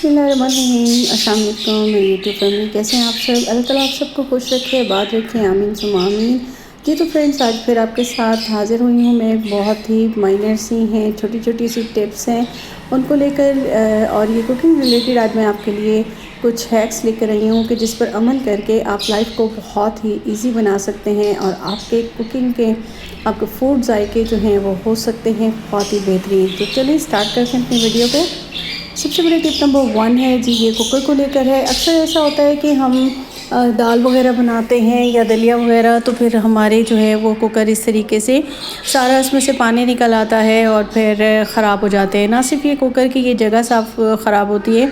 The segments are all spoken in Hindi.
बिस्मिल्लाहिर्रहमानिर्रहीम। अस्सलाम वालेकुम मेरी यूट्यूब फैमिली, कैसे हैं आप सब। अल्लाह ताला आप सबको खुश रखे, बात रखे, आमीन सुम आमीन। जी तो फ्रेंड्स, आज फिर आपके साथ हाज़िर हुई हूँ मैं। बहुत ही माइनर सी हैं, छोटी छोटी सी टिप्स हैं, उनको लेकर और ये कुकिंग रिलेटेड आज मैं आपके लिए कुछ हैक्स लेकर आई हूँ कि जिस पर अमल करके आप लाइफ को बहुत ही इजी बना सकते हैं और आपके कुकिंग के आपके फूड जायके जो हैं वो हो सकते हैं बहुत ही बेहतरीन। तो चलिए स्टार्ट करते हैं अपनी वीडियो को। सबसे बड़ी टिप नंबर 1 है जी, ये कुकर को लेकर है। अक्सर ऐसा होता है कि हम दाल वगैरह बनाते हैं या दलिया वगैरह, तो फिर हमारे जो है वो कुकर इस तरीके से सारा इसमें से पानी निकल आता है और फिर ख़राब हो जाते हैं। ना सिर्फ ये कुकर की ये जगह साफ़ ख़राब होती है,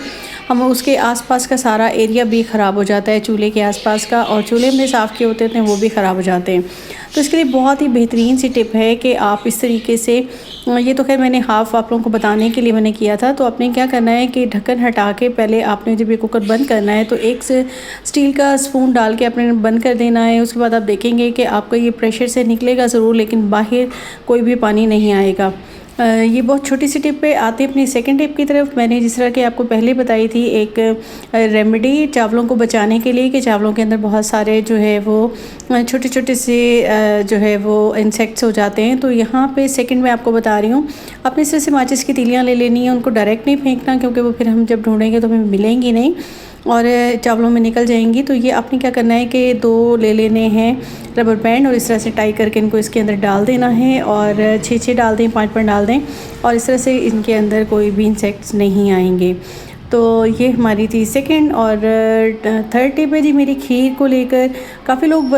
हम उसके आसपास का सारा एरिया भी ख़राब हो जाता है, चूल्हे के आसपास का, और चूल्हे में साफ़ किए होते हैं वो भी ख़राब हो जाते हैं। तो इसके लिए बहुत ही बेहतरीन सी टिप है कि आप इस तरीके से, ये तो खैर मैंने हाफ़ आप लोगों को बताने के लिए मैंने किया था। तो आपने क्या करना है कि ढक्कन हटा के पहले आपने जब ये कुकर बंद करना है तो एक से स्टील का स्पून डाल के आपने बंद कर देना है। उसके बाद आप देखेंगे कि आपका ये प्रेशर से निकलेगा ज़रूर, लेकिन बाहर कोई भी पानी नहीं आएगा। ये बहुत छोटी सी टिप पे आते अपनी सेकंड टिप की तरफ। मैंने जिस तरह कि आपको पहले बताई थी एक रेमेडी चावलों को बचाने के लिए, कि चावलों के अंदर बहुत सारे जो है वो छोटे छोटे से जो है वो इंसेक्ट्स हो जाते हैं। तो यहाँ पे सेकंड में आपको बता रही हूँ, अपने सिर से माचिस की तीलियाँ ले लेनी है, उनको डायरेक्ट नहीं फेंकना क्योंकि वो फिर हम जब ढूंढेंगे तो हमें मिलेंगी नहीं और चावलों में निकल जाएंगी। तो ये आपने क्या करना है कि 2 ले लेने हैं रबर बैंड और इस तरह से टाई करके इनको इसके अंदर डाल देना है, और 6 डाल दें, 5 डाल दें, और इस तरह से इनके अंदर कोई भी इंसेक्ट्स नहीं आएंगे। तो ये हमारी थी सेकंड। और थर्ड टिप है जी मेरी खीर को लेकर। काफ़ी लोग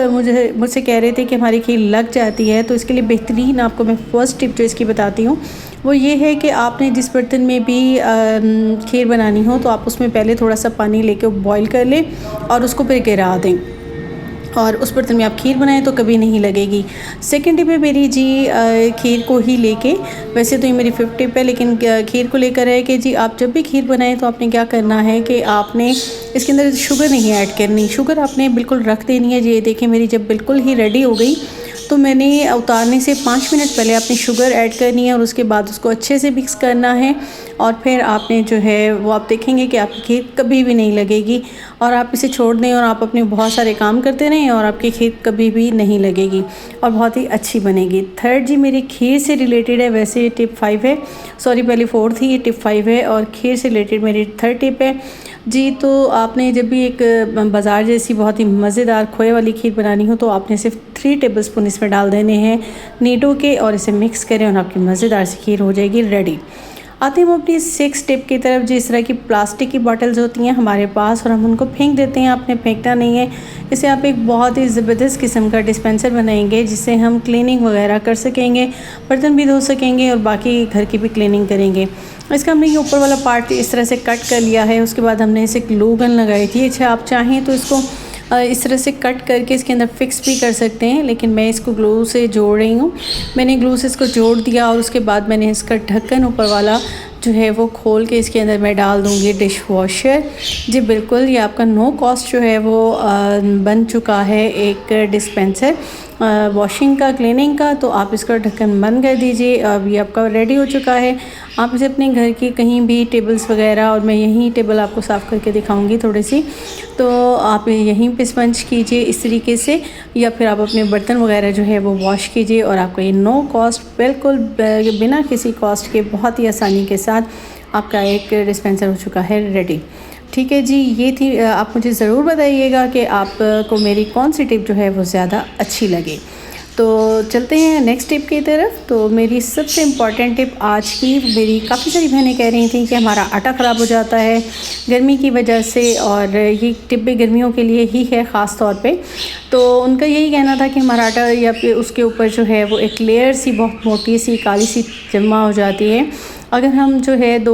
मुझसे कह रहे थे कि हमारी खीर लग जाती है, तो इसके लिए बेहतरीन आपको मैं फ़र्स्ट टिप जो इसकी बताती हूँ वो ये है कि आपने जिस बर्तन में भी खीर बनानी हो तो आप उसमें पहले थोड़ा सा पानी लेके बॉईल कर लें और उसको फिर गिरा दें, और उस बर्तन में आप खीर बनाएं तो कभी नहीं लगेगी। सेकंड टिप है मेरी जी खीर को ही लेके, वैसे तो ये मेरी 5th टिप है, लेकिन खीर को लेकर है कि जी आप जब भी खीर बनाएं तो आपने क्या करना है कि आपने इसके अंदर शुगर नहीं ऐड करनी, शुगर आपने बिल्कुल रख देनी है। ये देखें मेरी जब बिल्कुल ही रेडी हो गई तो मैंने उतारने से 5 मिनट पहले आपने शुगर ऐड करनी है और उसके बाद उसको अच्छे से मिक्स करना है, और फिर आपने जो है वो आप देखेंगे कि आपकी खीर कभी भी नहीं लगेगी, और आप इसे छोड़ दें और आप अपने बहुत सारे काम करते रहें और आपकी खीर कभी भी नहीं लगेगी और बहुत ही अच्छी बनेगी। थर्ड जी मेरी खीर से रिलेटेड है, वैसे टिप 5 है, सॉरी पहले 4 थी, ये टिप 5 है और खीर से रिलेटेड मेरी थर्ड टिप है जी। तो आपने जब भी एक बाज़ार जैसी बहुत ही मज़ेदार खोए वाली खीर बनानी हो तो आपने सिर्फ 3 टेबलस्पून इसमें डाल देने हैं नीडो के, और इसे मिक्स करें और आपकी मज़ेदार सी खीर हो जाएगी रेडी। आते हैं हम अपनी 6 टिप की तरफ। जिस तरह की प्लास्टिक की बॉटल्स होती हैं हमारे पास और हम उनको फेंक देते हैं, आपने फेंकना नहीं है। इसे आप एक बहुत ही ज़बरदस्त किस्म का डिस्पेंसर बनाएंगे जिससे हम क्लीनिंग वगैरह कर सकेंगे, बर्तन भी धो सकेंगे और बाकी घर की भी क्लीनिंग करेंगे। इसका हमने ये ऊपर वाला पार्ट इस तरह से कट कर लिया है, उसके बाद हमने इसे ग्लू गन लगाई थी। अच्छा आप चाहें तो इसको इस तरह से कट करके इसके अंदर फिक्स भी कर सकते हैं, लेकिन मैं इसको ग्लू से जोड़ रही हूँ। मैंने ग्लू से इसको जोड़ दिया और उसके बाद मैंने इसका ढक्कन ऊपर वाला जो है वो खोल के इसके अंदर मैं डाल दूँगी डिश वॉशर। जी बिल्कुल, ये आपका नो कॉस्ट जो है वो बन चुका है एक डिस्पेंसर वॉशिंग का, क्लीनिंग का। तो आप इसका ढक्कन बंद कर दीजिए। अब ये आपका रेडी हो चुका है। आप इसे अपने घर की कहीं भी टेबल्स वगैरह, और मैं यहीं टेबल आपको साफ़ करके दिखाऊंगी थोड़ी सी, तो आप यहीं पे स्पंज कीजिए इस तरीके से, या फिर आप अपने बर्तन वगैरह जो है वो वॉश कीजिए और आपको ये नो कॉस्ट, बिल्कुल बिना किसी कॉस्ट के, बहुत ही आसानी के साथ आपका एक डिस्पेंसर हो चुका है रेडी। ठीक है जी, ये थी। आप मुझे ज़रूर बताइएगा कि आपको मेरी कौन सी टिप जो है वो ज़्यादा अच्छी लगे। तो चलते हैं नेक्स्ट टिप की तरफ। तो मेरी सबसे इम्पॉर्टेंट टिप आज की, मेरी काफ़ी सारी बहनें कह रही थी कि हमारा आटा ख़राब हो जाता है गर्मी की वजह से, और ये टिप भी गर्मियों के लिए ही है ख़ास तौर पे। तो उनका यही कहना था कि हमारा आटा या फिर उसके ऊपर जो है वो एक लेयर सी बहुत मोटी सी काली सी जमा हो जाती है। अगर हम जो है 2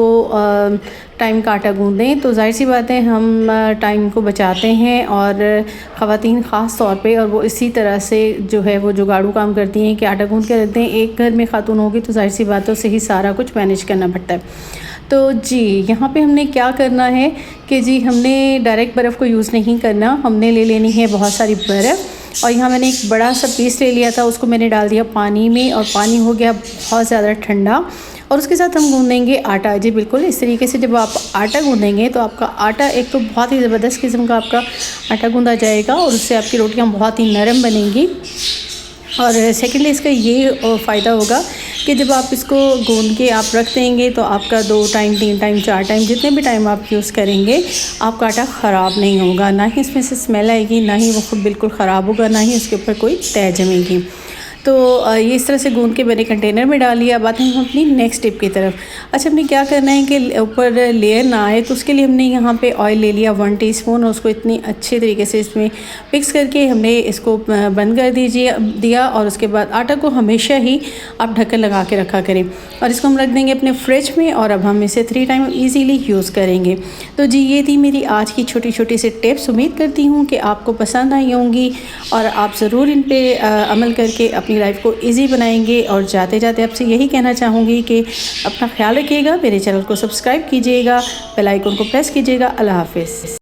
टाइम का आटा गूँदें तो ज़ाहिर सी बात है हम टाइम को बचाते हैं, और ख़वातीन ख़ास तौर पे, और वो इसी तरह से जो है वो जुगाड़ू काम करती हैं कि आटा गूँध के रखते हैं। एक घर में खातून होगी तो ज़ाहिर सी बात है उससे ही सारा कुछ मैनेज करना पड़ता है। तो जी यहाँ पे हमने क्या करना है कि जी हमने डायरेक्ट बर्फ़ को यूज़ नहीं करना, हमने ले लेनी है बहुत सारी बर्फ़, और यहाँ मैंने एक बड़ा सा पीस ले लिया था, उसको मैंने डाल दिया पानी में और पानी हो गया बहुत ज़्यादा ठंडा। और उसके साथ हम गूँधेंगे आटा। जी बिल्कुल, इस तरीके से जब आप आटा गूँधेंगे तो आपका आटा एक तो बहुत ही ज़बरदस्त किस्म का आपका आटा गूँधा जाएगा और उससे आपकी रोटियाँ बहुत ही नरम बनेंगी। और सेकेंडली इसका ये फ़ायदा होगा कि जब आप इसको गूँध के आप रख देंगे तो आपका 2 टाइम 3 टाइम 4 टाइम जितने भी टाइम आप यूज़ करेंगे आपका आटा ख़राब नहीं होगा, ना ही इसमें से स्मेल आएगी, ना ही वो खुद बिल्कुल ख़राब होगा, ना ही उसके ऊपर कोई तह जमेगी। तो ये इस तरह से गूँध के मैंने कंटेनर में डाल लिया। अब आते हैं हम अपनी नेक्स्ट टिप की तरफ। अच्छा, हमने क्या करना है कि ऊपर लेयर ना आए तो उसके लिए हमने यहाँ पे ऑयल ले लिया 1 टीस्पून और उसको इतनी अच्छे तरीके से इसमें मिक्स करके हमने इसको बंद कर दिया और उसके बाद आटा को हमेशा ही आप ढक्कन लगा के रखा करें और इसको हम रख देंगे अपने फ्रिज में और अब हम इसे 3 टाइम ईज़िली यूज़ करेंगे। तो जी ये थी मेरी आज की छोटी छोटी सी टिप्स। उम्मीद करती हूँ कि आपको पसंद आई होंगी और आप ज़रूर इन पे अमल करके अपनी लाइफ को इजी बनाएंगे। और जाते जाते आपसे यही कहना चाहूँगी कि अपना ख्याल रखिएगा, मेरे चैनल को सब्सक्राइब कीजिएगा, बेल आइकन को प्रेस कीजिएगा। अल्लाह हाफ़िज़।